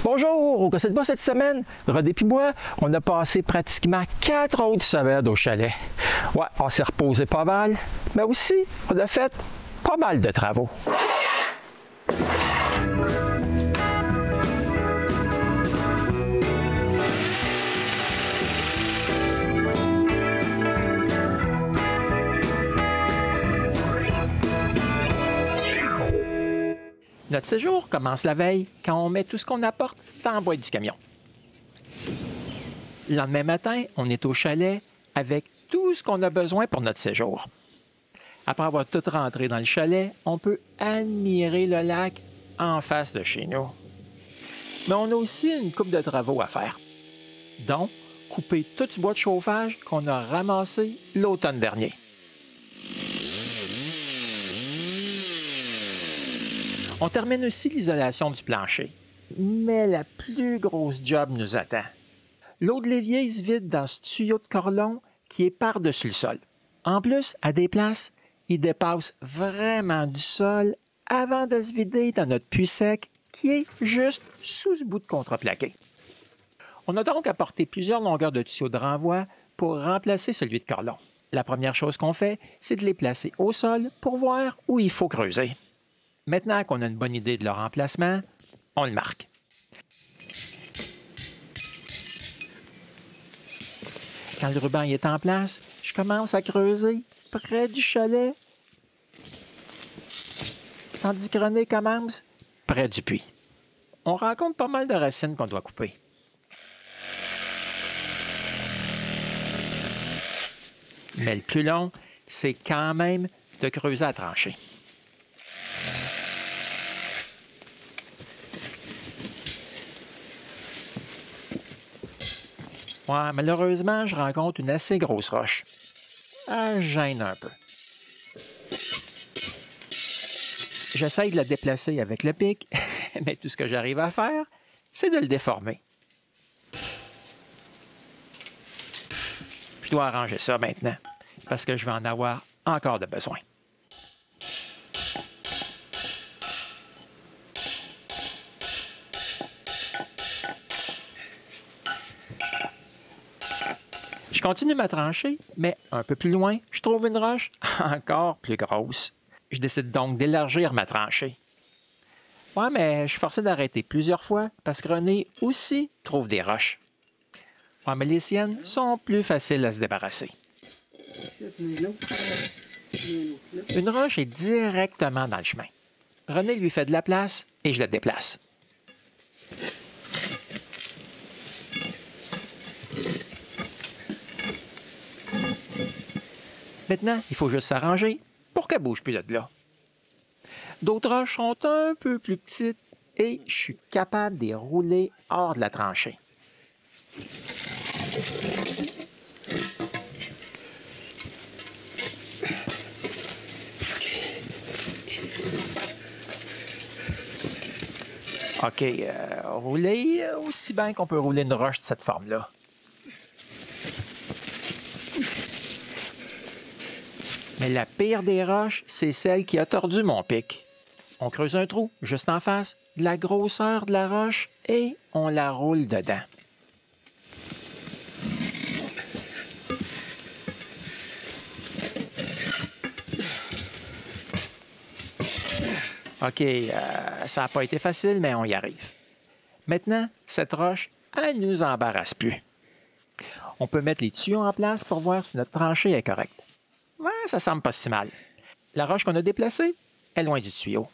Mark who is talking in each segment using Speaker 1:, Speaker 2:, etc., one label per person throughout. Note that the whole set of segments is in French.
Speaker 1: Bonjour, au Gosset de Bois cette semaine, Rodé puis moi, on a passé pratiquement 4 autres semaines au chalet. Ouais, on s'est reposé pas mal, mais aussi, on a fait pas mal de travaux. Notre séjour commence la veille quand on met tout ce qu'on apporte dans la boîte du camion. Le lendemain matin, on est au chalet avec tout ce qu'on a besoin pour notre séjour. Après avoir tout rentré dans le chalet, on peut admirer le lac en face de chez nous. Mais on a aussi une couple de travaux à faire, dont couper tout ce bois de chauffage qu'on a ramassé l'automne dernier. On termine aussi l'isolation du plancher. Mais la plus grosse job nous attend. L'eau de l'évier se vide dans ce tuyau de corlon qui est par-dessus le sol. En plus, à des places, il dépasse vraiment du sol avant de se vider dans notre puits sec qui est juste sous ce bout de contreplaqué. On a donc apporté plusieurs longueurs de tuyaux de renvoi pour remplacer celui de corlon. La première chose qu'on fait, c'est de les placer au sol pour voir où il faut creuser. Maintenant qu'on a une bonne idée de leur emplacement, on le marque. Quand le ruban est en place, je commence à creuser près du chalet, tandis que René commence près du puits. On rencontre pas mal de racines qu'on doit couper. Mais le plus long, c'est quand même de creuser à trancher. Ouais, malheureusement, je rencontre une assez grosse roche. Elle gêne un peu. J'essaye de la déplacer avec le pic, mais tout ce que j'arrive à faire, c'est de le déformer. Je dois arranger ça maintenant, parce que je vais en avoir encore de besoin. Je continue ma tranchée, mais un peu plus loin, je trouve une roche encore plus grosse. Je décide donc d'élargir ma tranchée. Ouais, mais je suis forcé d'arrêter plusieurs fois parce que René aussi trouve des roches. Ouais, mais les siennes sont plus faciles à se débarrasser. Une roche est directement dans le chemin. René lui fait de la place et je la déplace. Maintenant, il faut juste s'arranger pour qu'elle ne bouge plus de là. D'autres roches sont un peu plus petites et je suis capable de les rouler hors de la tranchée. OK, rouler aussi bien qu'on peut rouler une roche de cette forme-là. Mais la pire des roches, c'est celle qui a tordu mon pic. On creuse un trou juste en face de la grosseur de la roche et on la roule dedans. OK, ça n'a pas été facile, mais on y arrive. Maintenant, cette roche, elle ne nous embarrasse plus. On peut mettre les tuyaux en place pour voir si notre tranchée est correcte. Ouais, ça semble pas si mal. La roche qu'on a déplacée est loin du tuyau.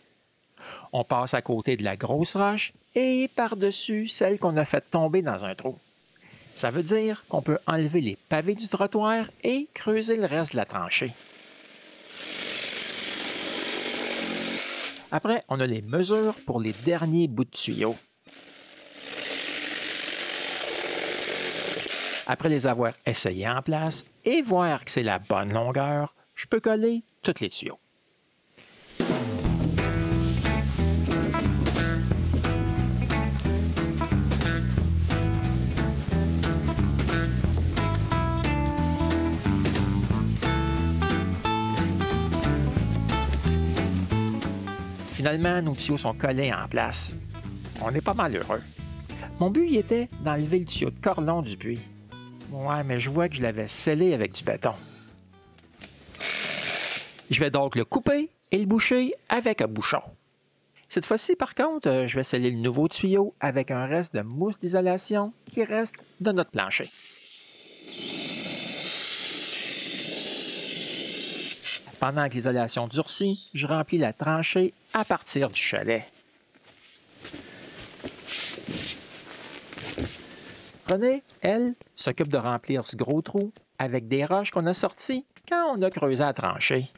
Speaker 1: On passe à côté de la grosse roche et par-dessus celle qu'on a fait tomber dans un trou. Ça veut dire qu'on peut enlever les pavés du trottoir et creuser le reste de la tranchée. Après, on a les mesures pour les derniers bouts de tuyau. Après les avoir essayés en place et voir que c'est la bonne longueur, je peux coller tous les tuyaux. Finalement, nos tuyaux sont collés en place. On est pas mal heureux. Mon but y était d'enlever le tuyau de corlon du puits. Ouais, mais je vois que je l'avais scellé avec du béton. Je vais donc le couper et le boucher avec un bouchon. Cette fois-ci, par contre, je vais sceller le nouveau tuyau avec un reste de mousse d'isolation qui reste de notre plancher. Pendant que l'isolation durcit, je remplis la tranchée à partir du chalet. René, elle, s'occupe de remplir ce gros trou avec des roches qu'on a sorties quand on a creusé la tranchée.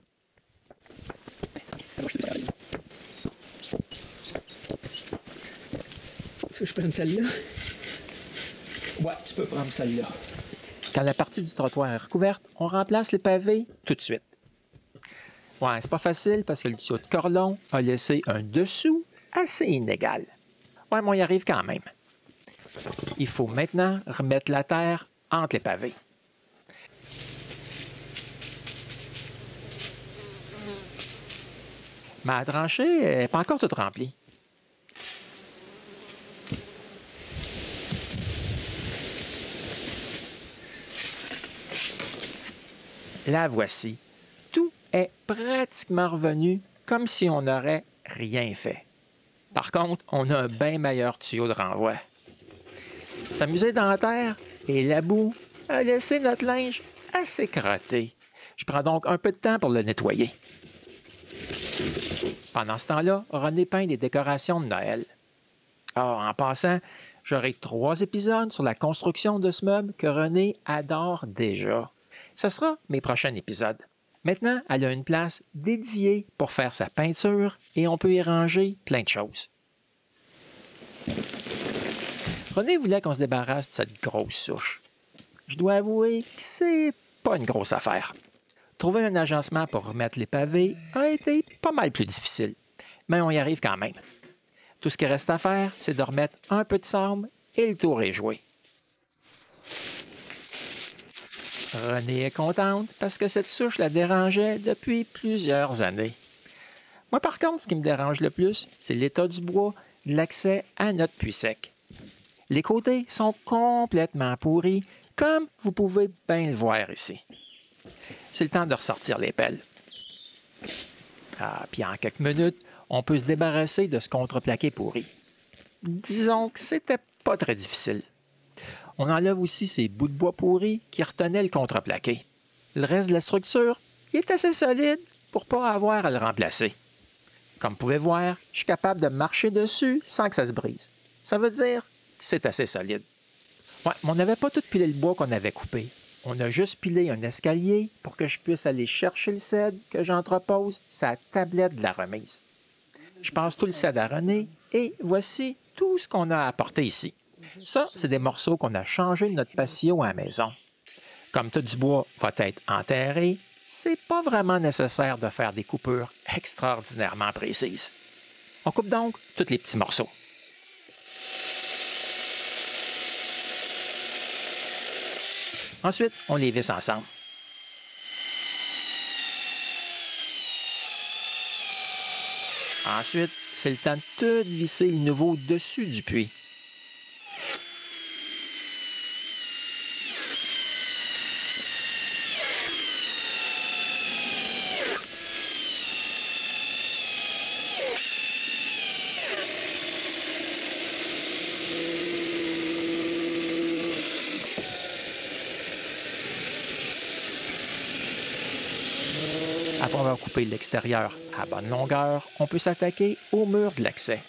Speaker 2: Faut que je prenne celle-là? Ouais, tu peux prendre celle-là.
Speaker 1: Quand la partie du trottoir est recouverte, on remplace les pavés tout de suite. Ouais, c'est pas facile parce que le tuyau de corlon a laissé un dessous assez inégal. Ouais, mais on y arrive quand même. Il faut maintenant remettre la terre entre les pavés. Ma tranchée n'est pas encore toute remplie. La voici. Tout est pratiquement revenu comme si on n'aurait rien fait. Par contre, on a un bien meilleur tuyau de renvoi. S'amuser dans la terre et la boue a laissé notre linge assez crotté. Je prends donc un peu de temps pour le nettoyer. Pendant ce temps-là, René peint des décorations de Noël. En passant, j'aurai 3 épisodes sur la construction de ce meuble que René adore déjà. Ce sera mes prochains épisodes. Maintenant, elle a une place dédiée pour faire sa peinture et on peut y ranger plein de choses. René voulait qu'on se débarrasse de cette grosse souche. Je dois avouer que c'est pas une grosse affaire. Trouver un agencement pour remettre les pavés a été pas mal plus difficile, mais on y arrive quand même. Tout ce qui reste à faire, c'est de remettre un peu de sable et le tour est joué. Renée est contente parce que cette souche la dérangeait depuis plusieurs années. Moi, par contre, ce qui me dérange le plus, c'est l'état du bois de l'accès à notre puits sec. Les côtés sont complètement pourris, comme vous pouvez bien le voir ici. C'est le temps de ressortir les pelles. Puis en quelques minutes, on peut se débarrasser de ce contreplaqué pourri. Disons que c'était pas très difficile. On enlève aussi ces bouts de bois pourris qui retenaient le contreplaqué. Le reste de la structure il est assez solide pour ne pas avoir à le remplacer. Comme vous pouvez voir, je suis capable de marcher dessus sans que ça se brise. Ça veut dire que c'est assez solide. Ouais, mais on n'avait pas tout pilé le bois qu'on avait coupé. On a juste pilé un escalier pour que je puisse aller chercher le cèdre que j'entrepose sur la tablette de la remise. Je passe tout le cèdre à René et voici tout ce qu'on a à apporter ici. Ça, c'est des morceaux qu'on a changés de notre patio à la maison. Comme tout du bois va être enterré, c'est pas vraiment nécessaire de faire des coupures extraordinairement précises. On coupe donc tous les petits morceaux. Ensuite, on les visse ensemble. Ensuite, c'est le temps de tout visser le nouveau dessus du puits. Après avoir coupé l'extérieur à bonne longueur, on peut s'attaquer au mur de l'accès.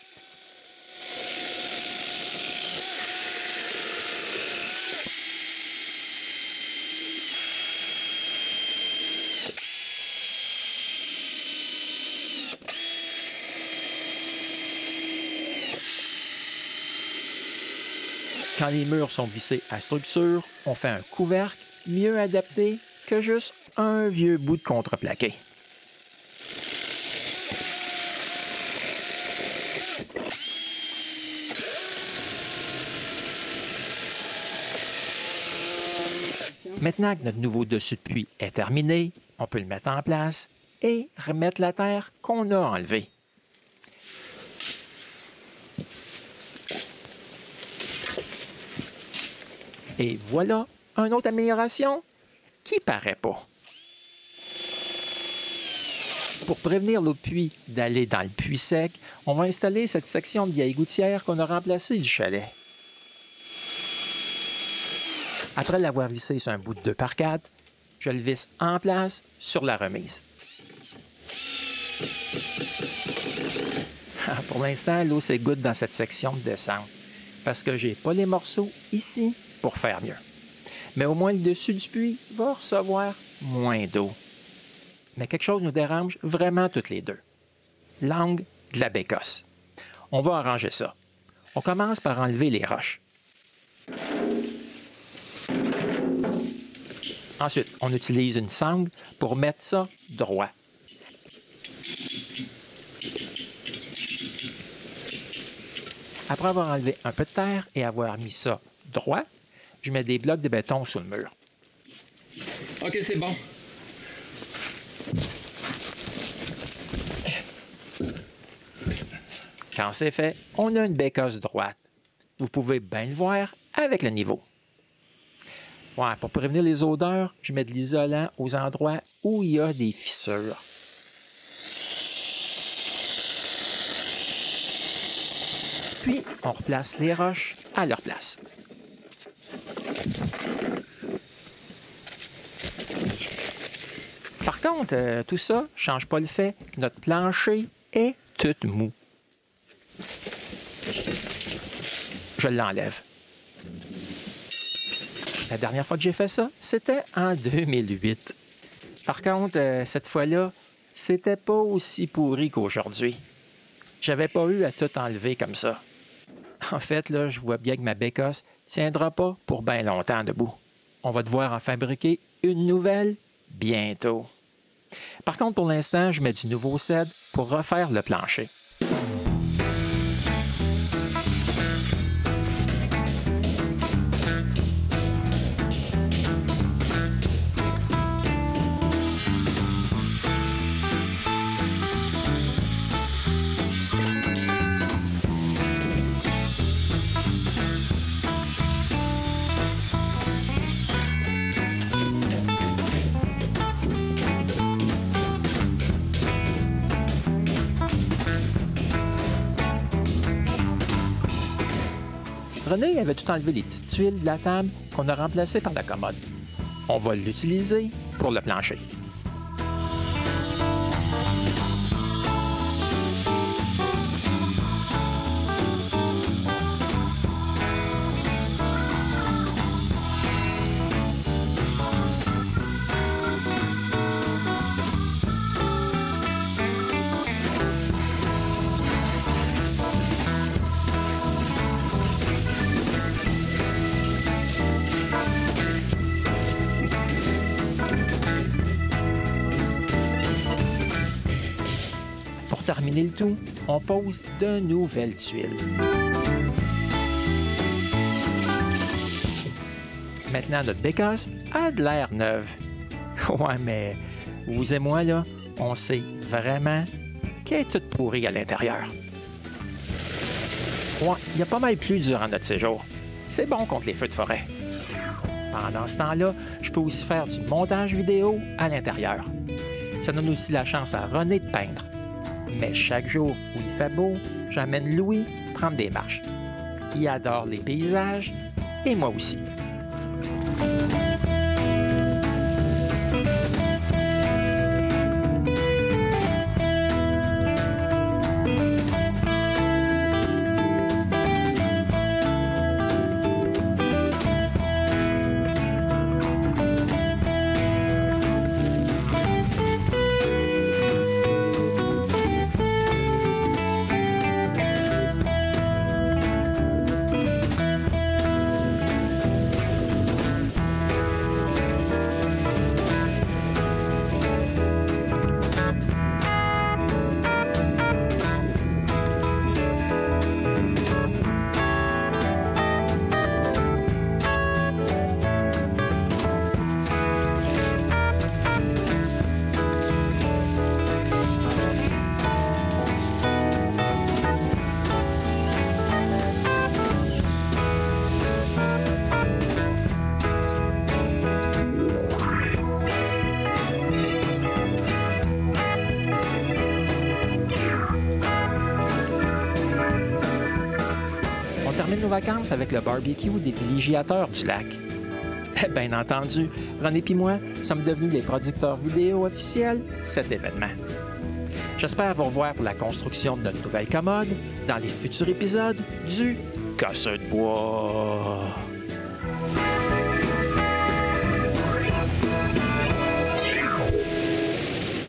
Speaker 1: Quand les murs sont vissés à structure, on fait un couvercle mieux adapté que juste un vieux bout de contreplaqué. Maintenant que notre nouveau dessus de puits est terminé, on peut le mettre en place et remettre la terre qu'on a enlevée. Et voilà une autre amélioration qui paraît pas. Pour prévenir l'eau de pluie d'aller dans le puits sec, on va installer cette section de vieille gouttière qu'on a remplacée du chalet. Après l'avoir vissé sur un bout de 2x4, je le visse en place sur la remise. Pour l'instant, l'eau s'égoutte dans cette section de descente parce que j'ai pas les morceaux ici pour faire mieux. Mais au moins le dessus du puits va recevoir moins d'eau. Mais quelque chose nous dérange vraiment toutes les deux. L'angle de la bécosse. On va arranger ça. On commence par enlever les roches. Ensuite, on utilise une sangle pour mettre ça droit. Après avoir enlevé un peu de terre et avoir mis ça droit, je mets des blocs de béton sur le mur.
Speaker 2: OK, c'est bon.
Speaker 1: Quand c'est fait, on a une bécosse droite. Vous pouvez bien le voir avec le niveau. Ouais, pour prévenir les odeurs, je mets de l'isolant aux endroits où il y a des fissures. Puis, on replace les roches à leur place. Par contre, tout ça ne change pas le fait que notre plancher est tout mou. Je l'enlève. La dernière fois que j'ai fait ça, c'était en 2008. Par contre, cette fois-là, c'était pas aussi pourri qu'aujourd'hui. J'avais pas eu à tout enlever comme ça. En fait, là, je vois bien que ma bécosse ne tiendra pas pour bien longtemps debout. On va devoir en fabriquer une nouvelle bientôt. Par contre, pour l'instant, je mets du nouveau cèdre pour refaire le plancher. René avait tout enlevé les petites tuiles de la table qu'on a remplacées par la commode. On va l'utiliser pour le plancher. Pour terminer le tout, on pose de nouvelles tuiles. Maintenant, notre bécasse a de l'air neuve. Ouais, mais vous et moi, là, on sait vraiment qu'elle est toute pourrie à l'intérieur. Ouais, il y a pas mal plu durant notre séjour. C'est bon contre les feux de forêt. Pendant ce temps-là, je peux aussi faire du montage vidéo à l'intérieur. Ça donne aussi la chance à René de peindre. Mais chaque jour où il fait beau, j'amène Louis prendre des marches. Il adore les paysages et moi aussi. nos vacances avec le barbecue des villégiateurs du lac. Bien entendu, René et moi sommes devenus les producteurs vidéo officiels de cet événement. J'espère vous revoir pour la construction de notre nouvelle commode dans les futurs épisodes du Casseur de bois.